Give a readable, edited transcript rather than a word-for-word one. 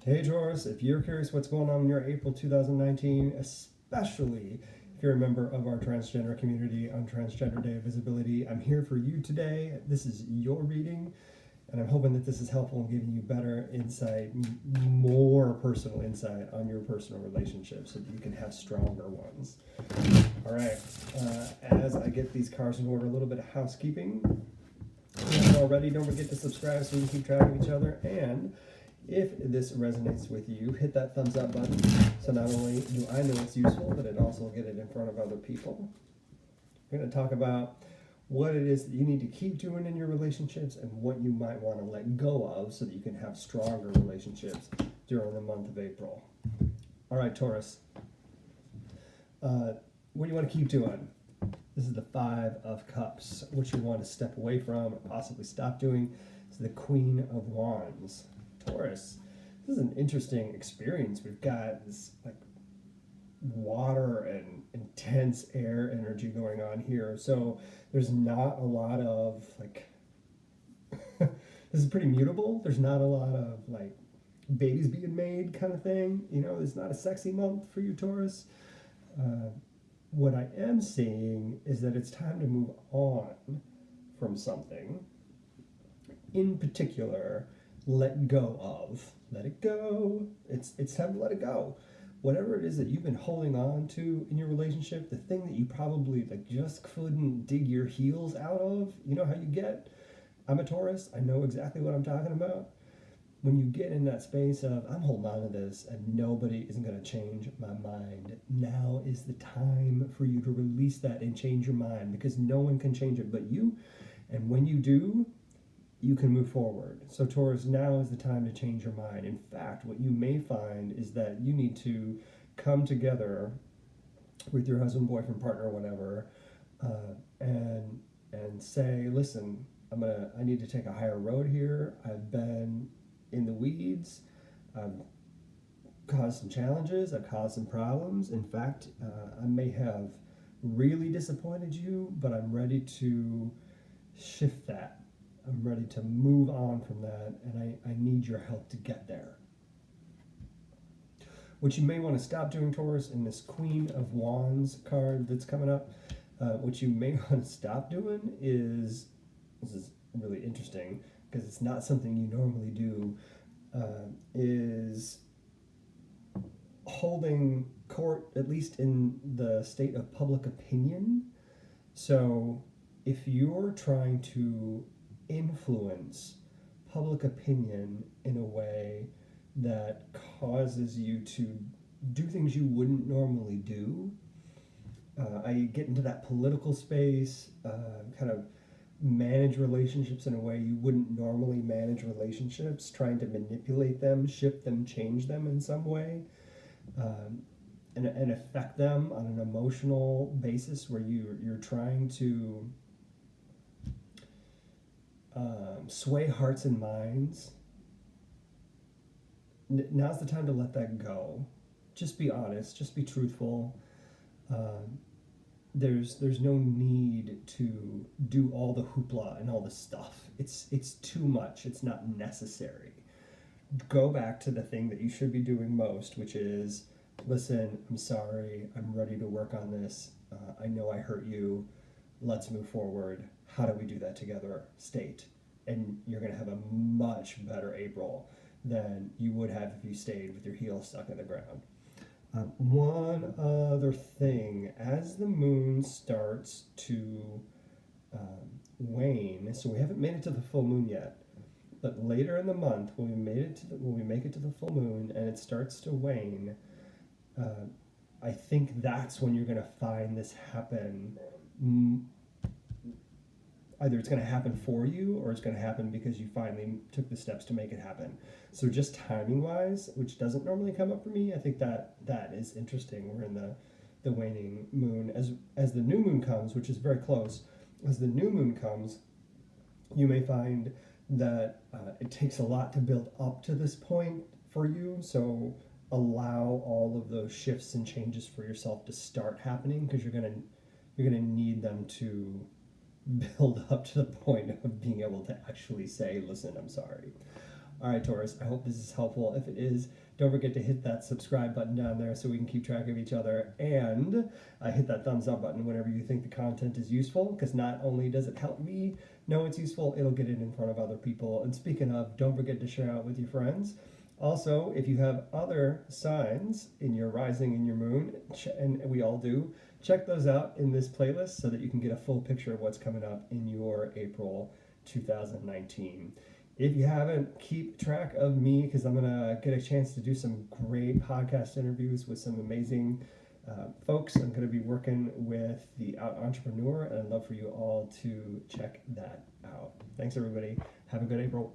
Hey Taurus, if you're curious what's going on in your April 2019, especially if you're a member of our transgender community on Transgender Day of Visibility, I'm here for you today. This is your reading, and I'm hoping that this is helpful in giving you better insight, more personal insight on your personal relationships so that you can have stronger ones. All right, as I get these cards in order, a little bit of housekeeping. If you haven't already, don't forget to subscribe so we can keep track of each other. And if this resonates with you, hit that thumbs up button. So not only do I know it's useful, but it also will get it in front of other people. We're going to talk about what it is that you need to keep doing in your relationships and what you might want to let go of so that you can have stronger relationships during the month of April. All right, Taurus. What do you want to keep doing? This is the Five of Cups. What you want to step away from or possibly stop doing is the Queen of Wands. Taurus, this is an interesting experience. We've got this like water and intense air energy going on here. So there's not a lot of like, this is pretty mutable. There's not a lot of like babies being made kind of thing. You know, it's not a sexy month for you, Taurus. What I am seeing is that it's time to move on from something. In particular, let go of. Let it go. It's time to let it go. Whatever it is that you've been holding on to in your relationship, the thing that you probably like just couldn't dig your heels out of, you know how you get? I'm a Taurus. I know exactly what I'm talking about. When you get in that space of, I'm holding on to this and nobody isn't going to change my mind, now is the time for you to release that and change your mind, because no one can change it but you. And when you do, you can move forward. So Taurus, now is the time to change your mind. In fact, what you may find is that you need to come together with your husband, boyfriend, partner, whatever, and say, listen, I need to take a higher road here. I've been in the weeds. I've caused some challenges. I've caused some problems. In fact, I may have really disappointed you, but I'm ready to shift that. I'm ready to move on from that, and I need your help to get there. What you may want to stop doing, Taurus, in this Queen of Wands card that's coming up, what you may want to stop doing is, this is really interesting because it's not something you normally do, is holding court, at least in the state of public opinion. So if you're trying to influence public opinion in a way that causes you to do things you wouldn't normally do, I get into that political space, kind of manage relationships in a way you wouldn't normally manage relationships, trying to manipulate them, shift them, change them in some way, and affect them on an emotional basis where you're trying to sway hearts and minds. Now's the time to let that go. Just be honest, just be truthful. There's no need to do all the hoopla and all the stuff. It's too much. It's not necessary. Go back to the thing that you should be doing most, which is, listen, I'm sorry, I'm ready to work on this. I know I hurt you. Let's move forward. How do we do that together? State. And you're going to have a much better April than you would have if you stayed with your heels stuck in the ground. One other thing, as the moon starts to wane, so we haven't made it to the full moon yet, but later in the month, when we make it to the full moon and it starts to wane, I think that's when you're going to find this happen. Either it's going to happen for you or it's going to happen because you finally took the steps to make it happen. So just timing wise, which doesn't normally come up for me, I think that is interesting. We're in the waning moon. As the new moon comes, which is very close, as the new moon comes, you may find that it takes a lot to build up to this point for you. So allow all of those shifts and changes for yourself to start happening, because you're gonna need them to build up to the point of being able to actually say, listen, I'm sorry. All right, Taurus, I hope this is helpful. If it is, don't forget to hit that subscribe button down there so we can keep track of each other, and hit that thumbs up button whenever you think the content is useful, because not only does it help me know it's useful, it'll get it in front of other people. And speaking of, don't forget to share out with your friends. Also, if you have other signs in your rising and your moon, and we all do, check those out in this playlist so that you can get a full picture of what's coming up in your April 2019. If you haven't, keep track of me, because I'm going to get a chance to do some great podcast interviews with some amazing folks. I'm going to be working with the Out Entrepreneur, and I'd love for you all to check that out. Thanks, everybody. Have a good April.